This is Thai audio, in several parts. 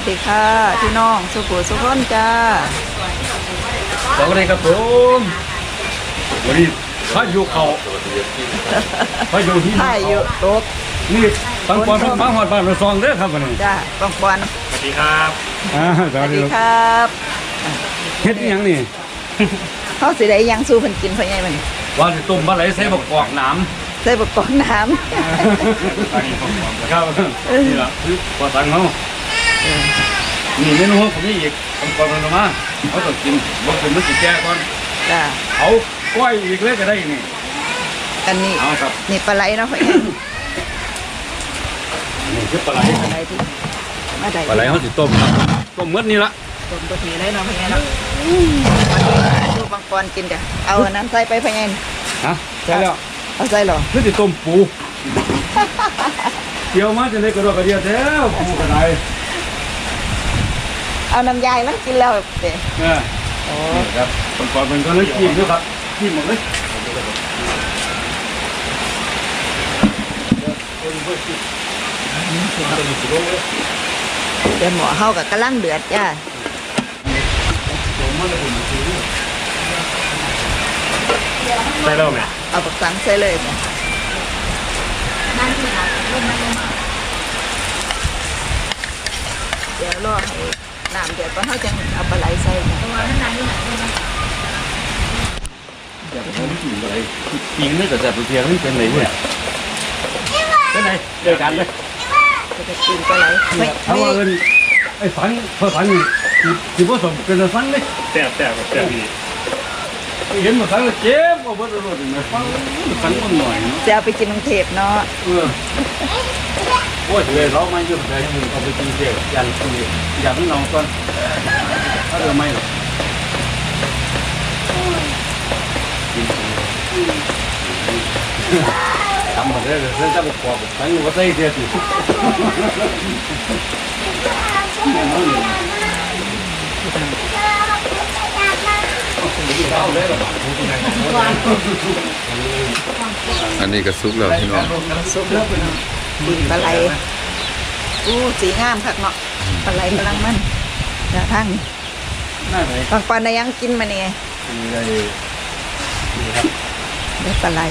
ดีค่ะพี่น้องสุขุสุขนจ้าสวัสดีครับผมวันนี้พายุเขาพายุที่ ถ่ายอยู่ตกนี่ปังปอนปังหอดบ้านเราซองเด้อครับวันนี้จ้าปังปอน สวัสดีครับ สวัส สวัส ดี ดี ค ครับ รับ เฮ็ดอีหยังนี่ เขาสิได้ยังสู้เพิ่นกินเพิ่นไงมัน ว่าสิต้มปลาไหลใส่บักกอกน้ ใส่บกกอกน้ ำครับนี่ล่ะคือปลาตังเขานี่เมนูของนี่อีกปังปอนมันมาเขาต้องกินบ่กินมันสิแก่ก่อน ำจ้า เอาก้อยอีกเลยก็ได้นี่ อันนี้ เอาครับ นี่ปลาไหลเนาะเพิ่นไง นี่คือปลาไหล ปลาไหลที่มาได้ ปลาไหลเขาสิต้มครับต้มหมดนี่ละ ต้มตัวนี้ได้เนาะเพิ่นไงเนาะสู้ปังปอนกินจ้ะเอาอันนั้นใส่ไปเพิ่นไง ฮะใช่แล้ว เอาใส่หรอ คือสิต้มปูเกี่ยวมาจะได้กระโดดกระเดียดแล้วปูกระได เอาน้ำยายมันกินแล้วเด้ เนี่ย โอ้ ครับก่อนมันก็เลยกินด้วยครับกินหมดเลย เดี๋ยวหมอเฮากับกำลังเดือดจ้า ใช่แล้วไหม เอาปักสังใส่เลยจ้ะเดี๋ยวรอให้น้ำเดือดก่อนเฮาจะเอาปลาไหลใส่จ้ะ เดี๋ยวผมกินอะไรกินนี่แต่แต่ตัวเทียนนี่เป็นไรเนี่ยเป็นไรเดียวกันเลย จะกินปลาไหลไม่ ถ้าว่าเอินไอ้ฝันพอฝันนี่ที่ผสมเป็นฝันเลย แซ่บแซ่บแซ่บดี เห็นมาฝันแล้วเจ็บเอาเบิดรถเลยฝันฝันมันหน่อยเนาะ จะเอาไปกินกรุงเทพเนาะ โอ้ยเลยเราไม่ยุ่งเลยเอาไปกินเที่ยวยันคุยยันน้องก่อนถ้าเดี๋ยวไม่หรอกทำมาได้เลยเรื่องจะบอกบอกทั้งว่าใส่เดียวสิอันนี้ก็ซุกแล้วพี่น้อง ซุปแล้วพี่น้องกินปลาไหลอู้สีงามคักเนาะปลาไหลกำลังมันจะทั้ง น่าไหน บางปานได้ยังกินมาเนี่ย ได้ ได้ปลาไหล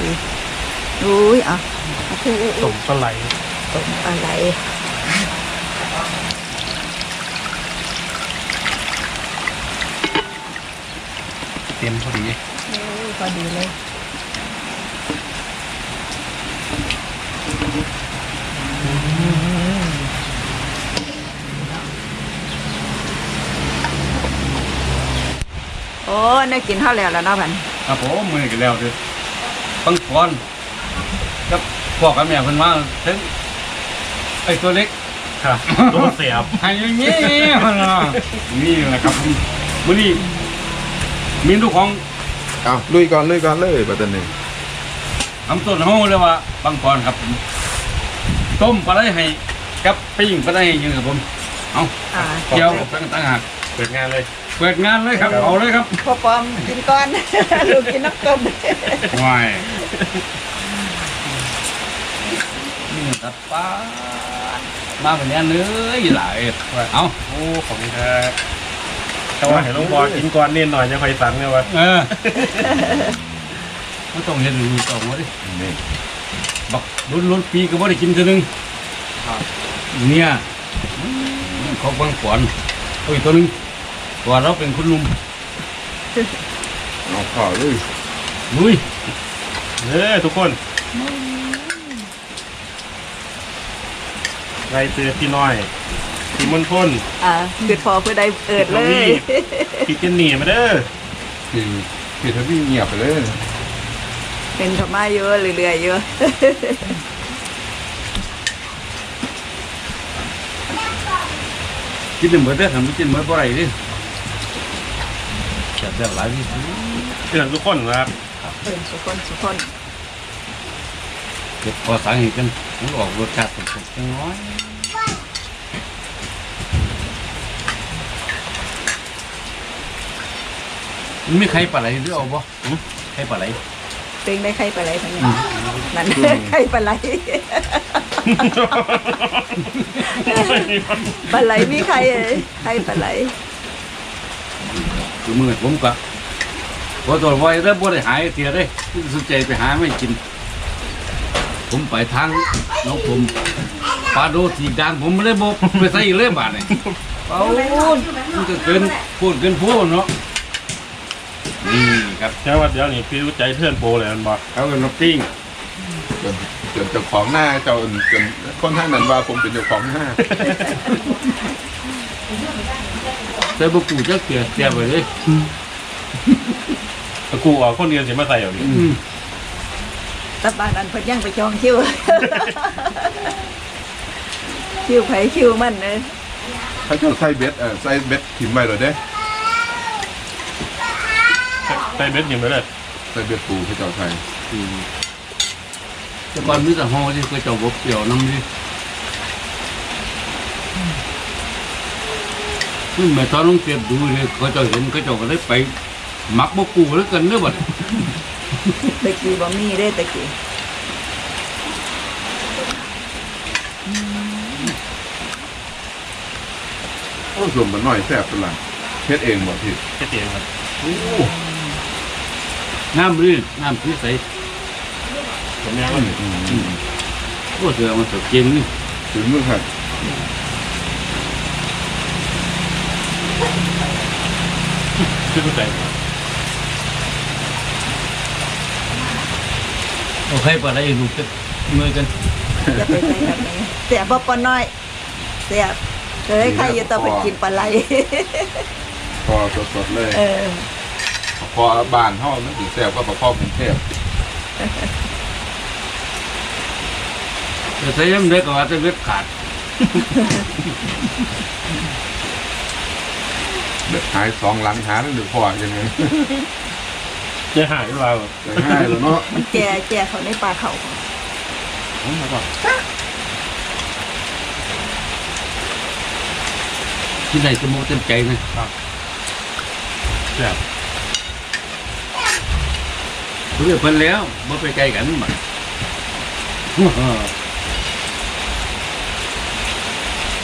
อุ้ยอ่ะโอเค ต้มปลาไหล ต้มปลาไหล เต็มพอดี พอดีเลยโอ้ได้กินข้าวแล้วเนาะพัน ครับผมมือกันแล้วคือปังปอนกับพ่อกับแม่เพิ่นว่าถึงไอ้ตัวเล็ก ครับตัวเสียบ ให้อย่างนี้นี่แหละครับมื้อนี้มีทุกของ เอาลุยก่อนเลยบัดนี้ ทำต้นเฮาเลยว่าปังปอนครับผมต้มปลาไหลให้กับปิ้งปลาไหลให้กินครับผมเอา อ่า เกี่ยวต่างหาก เปิดงานเลย เปิดงานเลยครับเอาเลยครับ พ่อปอมกินก่อน ลูกกินน้ำต้ม ว้ายนี่ตัดปลามาเป็นอันเลยหลายเอา โอ้ของแท้แต่ว่าเห็นลุงบอลกินก่อนเน้นหน่อยยังค่อยสั่งเนี่ยวะ มันต้องเห็นดูต่อมาดิ นี่ บักล้นปีก็บ่ได้กินเท่านึงเนี่ยเขาบางขวานโอ้ยตัวนึงว่าเราเป็นคุณลุง เอาข้าวเลย ลุย เฮ้ทุกคนไรเตือพี่น้อยพี่มณฑล อ่าคือพอเพื่อได้เอิดเลย พี่เจนนี่มาเด้อ คือถ้าวิ่งเงียบไปเลย เป็นธรรมะเยอะเรื่อยๆเยอะ กินได้หมดได้อทำไม่กินหมดบ่ไรดิจับได้หลายที่ เตือนทุกคนครับ สุคน เก็บพอสาเหตุกันมันออกรสชาติเป็นจังน้อยมันไม่ใครปลาไหลหรือเอาบ่ใครปลาไหล เป็นได้ไข่ปลาไหลทั้งนั้นนั่นไข่ปลาไหล ปลาไหลมีใครเอ้ยใครปลาไหล คือมือผมก็พอตัวไว้แล้วบ่ได้หายเสียได้สนใจไปหาไม่กิน ผมไปทางน้องผมปลาโดสีดังผมไม่ได้บอกไปใส่อีกเลยบาทนี่เอามันก็เกินพูดเกินพูดเนาะนี่ครับ แค่ว่าเดี๋ยวนี้พี่รู้ใจเพื่อนโปรเลยมันบอก เขาเป็นนกปิ้ง จนเจ้าของหน้าเจ้าจนคนทางนั้นว่าผมเป็นเจ้าของหน้า ใส่บุกูจะเกลี่ยเสียไปเลย ตะกูเอาคนเดียวสิมาใส่เอาดิ แต่บ้านนั้นเพิ่นยังไปจองคิว คิวไผคิวมันเลย ถ้าเจ้าใส่เบ็ดใส่เบ็ดถิ่มไว้เลยเด้ ใส่เบ็ดยิงไปเลย ใส่เบ็ดปูให้เจ้าใส่ แต่ก่อนมีแต่ห่อที่เคยเจ้าบกเปรี้ยวน้ำนี่ซึ่งแม่ตอนน้องเก็บดูเลยเขาเจ้าเห็นเขาเจ้าก็ได้ไปหมักบกูแล้วกันเนื้อบัด ตะกี้บ่มีเด้ตะกี้ โอ้ส่วนมันน้อยแซ่บเป็นหลังเฮ็ดเองบ่พี่ แค่เตียงครับ น้ำรื่นน้ำพิเศษ ผมยัง โอ้เสือมันสดจริงนี่ ถึงมือหัด ชื่อผู้ใจ โอเคปะอะไรลูกจะมือกัน จะไปใส่แบบนี้เสียบ่ปานน้อยเสียเคยใครอยู่ต้องไปกินปลาไหล พอสดๆเลย เออ พอบ้านเฮามันสิแซ่บกว่าพอกรุงเทพ แต่ใช้ยังเด็กก็ว่าจะเว็บขาด เด็ดหาย2หลังหาได้หรือพอจังไง จะหายเรา ได้ง่ายแล้วเนาะ มันแก่เขาในปลาเขา ที่ไหนจะโมเต็มใจนะ แบบ เพื่อเพิ่นแล้วบ่ไปไกลกันบัด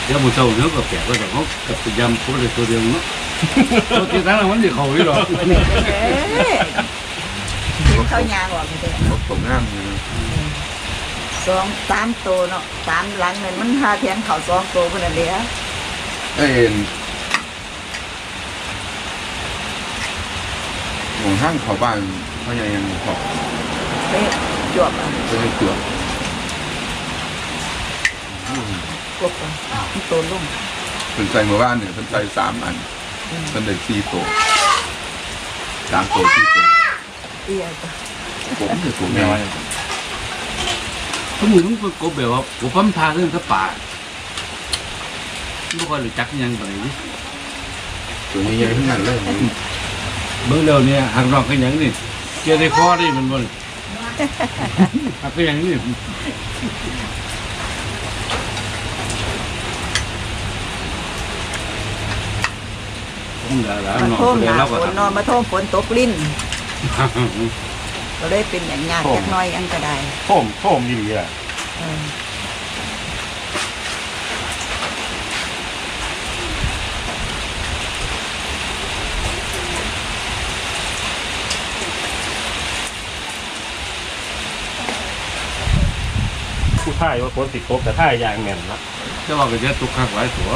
เดี๋ยวมื้อเช้าเนื้อก็แปลกว่าแต่เขากับยำตัวเดียวตัวเดียวเนาะตัวที่ตั้งมันสิเข้าอยู่หรอก เอ้ยกินข้าวยางออกไปเด้อ ตกงามอยู่นะ 3 ตัวเนาะ3หลังนั่นมันหาเทียงเขา2ตัวพุ่นน่ะเด้อ หมู่ห้างเขาบ้านเขายังขอ ไปจวบอ่ะ จะให้เกือบ กบอ่ะมันตัวลง เป็นใส่เมื่อวานเนี่ยเป็นใส่3 อันเป็นได้4 ตัว3 ตัว4 ตัว เตี้ยจ้ะ ผมเนี่ยตัว แม แม่ ว ทุกมื้อมันก็กบแบบว่าบ่ปั๊มทาเรื่องกับป่าบ่ค่อยรู้จักหยังปานนี้ ตัวใหญ่ๆทั้งนั้นเลย เบิ่งแล้วเนี่ยหักนอกก็หยังนี่เจอได้คอนี่มันบ่หักก็หยังนี่ผมด่าหลาน มัน น้อง โท่ม เลย หนา เรา ฝ ก็ นนอนมาโท่มฝนตกลิ้น ก็เลยเป็นอย่างงานจักหน้อยยังก็ได้ โถมดีๆอ่ะ เออผู้ท่ายว่าคนติดโต๊ะแต่ท่ายยางแม่นนะ จะว่าก็จะตุกขักหลายตัว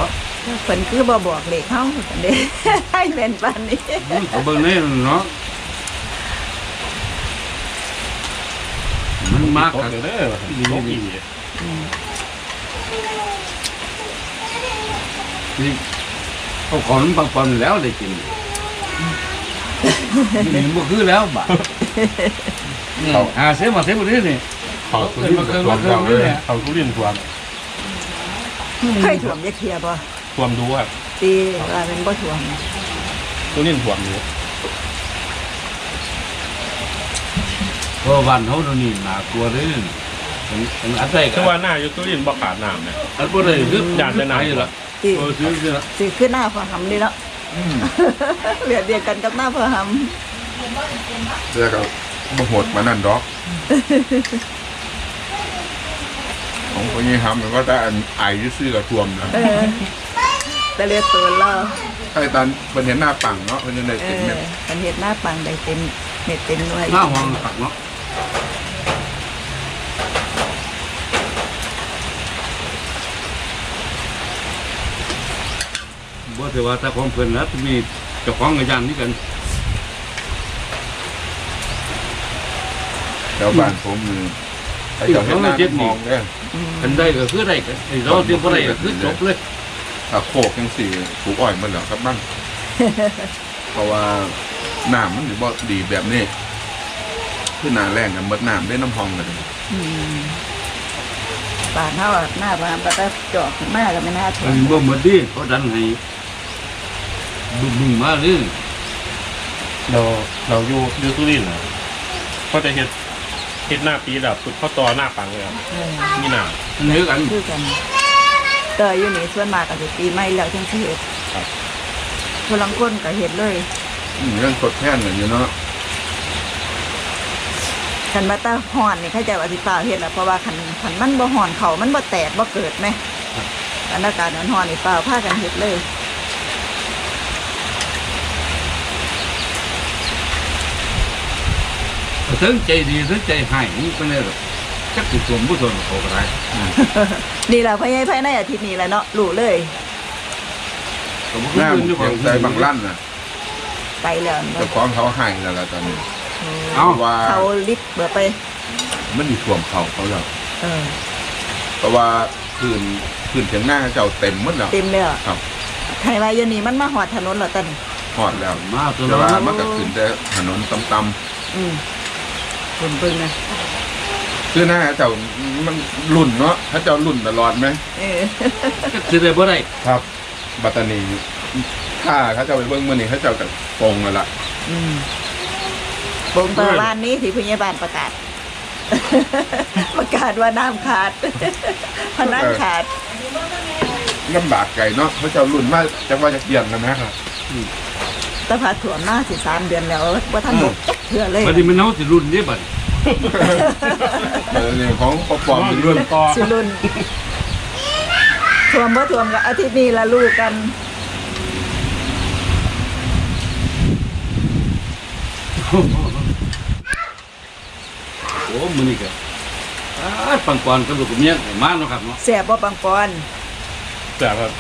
เพิ่นคือบ่บอกเลขเฮาเด้ ให้เป็นปานนี้ เขาเบิ่งนี่เนาะมันมาก โต๊ะ ครับ เด้อโต๊ะอี นี่เขาขอน้ำปังปอนแล้วได้กินนี่มันบ่คือแล้วบ่านี่เสียมาเสียบ่ได้นี่ เขาตัวนี้ก็ตัวเราเลย เขาทุเรียนท่วม เคยถ่วมจักเที่ยบ่ ท่วมดูครับ ตีว่ามันบ่ถ่วม ทุเรียนท่วมอยู่ เพราะวันเขาโดนนี่น่ากลัวเด้อมันอันใด แต่ว่าหน้าอยู่ทุเรียนบ่ขาดน้ำนะ อันบ่ได้คือ อยากจะไหน อยู่ล่ะ ตี ซื้อ สิขึ้นหน้าพอหำนี่เนาะเรียกเดียวกันกับหน้าพอห เสื้อก็บ่โหดมานั่นดอก ของคนนี้ทำมันก็ได้ไอที่ซื้อกับท่วมนะ แต่เรียกตัวเรา ใช่ตอนเป็นเห็นหน้าปังเนาะเป็นยังไงเต็มเม็ด มันเห็ดหน้าปังได้เต็มเม็ดเต็มหน่วย หน้าห้องขักเนาะบ่ถือว่าแต่ของเพิ่นนะมีเจ้าของกระยานนี่กัน แถวบ้านผมมีไอ้เจ้าเห็นหน้ามองเนี่ย กันได้ก็คือได้กันไอ้เราเตรียมบ่ได้ก็คือจบเลย ถ้าโคกยังสี่ถูกอ้อยมันเหรอครับบ้างเพราะว่าน้ำมันถือว่าดีแบบนี้คือหนาแรงกันมดน้ำได้น้ำพองเลย ป่านเท่าหน้าบ้านปลาจอกมากก็ไม่น่าถ มันบ่หมดดิเขาดันให้บุ้มๆมาเลย เราอยู่สุรินทร์นะเขาจะเฮ็ดหน้าปีแบบสุดเข้าต่อหน้าปังเลยครับมีหน้า มันเหือกัน คือกันเตยอยู่นี่ส่วนมากก็จะปีใหม่แล้วทั้งที่เห็ดคนลังคนก็เห็ดเลย เรื่องสดแท่นกันอยู่เนาะ คันมาตาห่อนนี่เข้าใจว่าสิเปล่าเห็ดแล้วเพราะว่าคันมันบ่ห่อนเขามันบ่แตกบ่เกิดไหมอากาศห่อนๆนี่เปล่าพากันเห็ดเลย ถึงใจดีถึงใจให้มันเป็นได้หรอกจักสิสวมบ่สวมเขาก็ได้ นี่แหละภายในอาทิตย์นี้แหละเนาะรู้เลย ก็บ่ หน้า คื มัน นอยู่ เกี่ยวใจบางลั่นน่ะ ไปแล้ว เจ้าของเขาให้แล้วล่ะตอนนี้ เอา ว่า เขาลิฟต์เบื่อไป มันมีท่วมเขาแล้ว เออ เพราะว่าคืนเถียงหน้าเจ้าเต็มหมดแล้ว เต็มเลยอ่ะ ครับ ใครว่าอย่างนี้มันมาหอดถนนเหรอตัน หอดแล้ว มาตัว แต่ ละ ว่ามันก็ขึ้นแต่ถนนตำ คนเบิ่งนะ ๆคือหน้าเจ้ามันรุ่นเนาะถ้าเจ้ารุ่นตลอดไหม เออ จักสิได้บ่ได้ ครับ บัตตานีถ้าเขาเจ้าไปเบิ่งมื่อนี้เขาเจ้ากับปงแล้วล่ะ บงประวันนี้ที่พยาบาลประกาศ ประกาศว่าน้ำขาด พนักขาด ลำบากไก่เนาะเขาเจ้ารุ่นมากจังว่าจะเปลี่ยนกันนะครับ แตะพาถ่วมหน้า13 เดือนแล้วว่าท่านบกเถื่อเลย บัดนี้มันเฮาสิรุ่นเด้บัด เรื่องของปอมเป็นรุ่น ต่อ สิรุนถ่วมบ่ถ่วมกับอาทิตย์นี้ละลูกกัน โอ้มื้อนี้ก็ปังปอนกับลูกกับเมียมาเนาะครับเนาะ แสบบ่ปังปอน แต่ครับ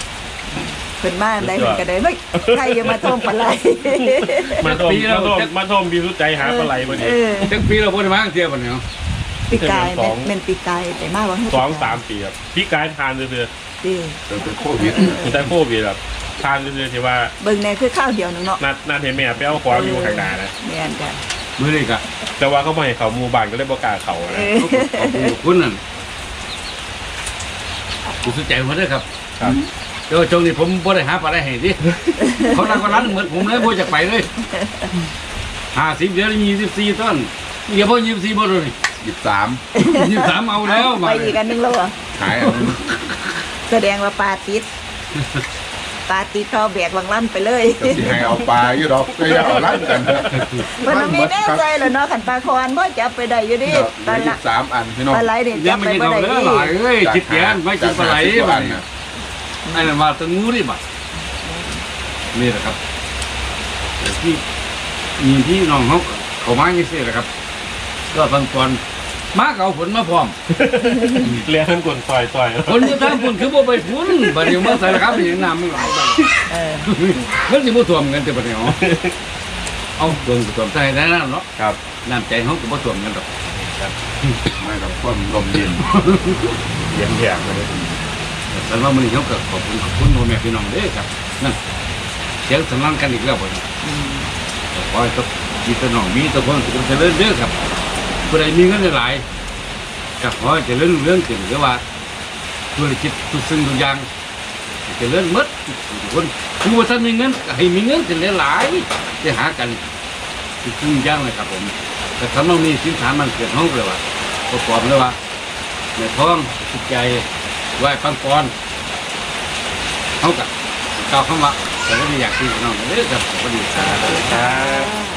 เพิ่นมาได้เพิ่นก็ได้เฮ้ยใครจะมาท่วมปลาไหล มาโทมบีรู้ใจหาปลาไหลพอดี เออ จักปีเราบ่ได้มาเที่ยวบัดนี้เนาะ ปีกายเป็นปีกายไปมากว่า 2-3 ปีครับพี่กายทานเรื่อย ดี เป็นโควิด ๆแต่โควิดแบบทานเรื่อยๆที่ว่า เบิ่งแน่คือข้าวเดียวนึงเนาะ นัดเห็นแม่ไปเอาของอยู่ข้างหน้านะ แม่นจ้ะ มื้อนี้ก็ แต่ว่าเขาไม่ให้เขาหมู่บ้านก็เลยบ่กล้าเขา เอ นะ อ ขอบคุณนั่นกูสนใจหมดเด้อครับ ครับ เดี๋ยวช่วงนี้ผมบ่ได้หาปลาได้ให้ดิ เขานั่งก็ร้านเหมือนผมเลยบ่อยากไปเลย50เดือนมี24ต้นเดี๋ยวบ่24บ่โดนนี่ 23 23เอาแล้ว ไปอีกอันนึงแล้วเหรอ หายอันนี้ แสดงว่าปลาติดปลาติดเขาแบกบางลั่นไปเลย ก็สิให้เอาปลาอยู่ดอกก็อย่าเอาลั่นกันเถอะ มันมีแน่ใจแล้วเนาะขันปลาคอนบ่จับไปได้อยู่ดิ เห ปลา ลือ ละ 23อันพี่น้อง ปลาไหลเนี่ย ยั จั ง บ ไม่ ไป กิน บ่ เอา ได้ เด้อ ดิ หลายเอ้ยคิดแกนไม่กินปลาไหล จาก บัด 50 นี้ อัน ไอ้นั่นว่าแตะงูดิบัดนี่แหละครับแต่ที่มีพี่น้องเขามาอย่างนี้สิแหละครับ ก็บางตอนมาก็เอาผลมาพร้อม เลี้ยงกวนซอย ผลอยู่ทางพุ่นคือบ่ไปพุ่นบัดเดี๋ยวมาใส่ละครับนี่น้ำมันไหลไป เออ มันสิบ่ท่วมกันแต่บัดนี้เอาเบิ่งท่วมใส่ได้แล้วเนาะ ครับ น้ำใจเฮาก็บ่ท่วมกันดอก ไม่ต้องความลมเย็น เย็นแถมเลย แต่ว่ามื้อนี้เฮาก็ขอบคุณพ่อแม่พี่น้องเด้อครับนั่นเสียงสำนักกันอีกแล้วบัดนี้ขอให้ทุกพี่น้องมีทุกคนสุขเจริญเด้อครับผู้ใดมีเงินหลายๆก็ขอให้เจริญเรื่องเกี่ยวกับว่าธุรกิจทุกสิ่งทุกอย่างเจริญหมดทุกคนผู้ว่าท่านมีเงินก็ให้มีเงินกันหลายๆจะหากันทุกสิ่งทุกอย่างเลยครับผมแต่ถ้าเรามีสินค้ามันเกิดห้องเลยว่าประกอบเลยว่าในท้องจิตใจไหวปังปอนเขากับเก่าคำว่าแต่ก็ไม่อยากที่น้องเด้อครับสวัสดีครับ ครับ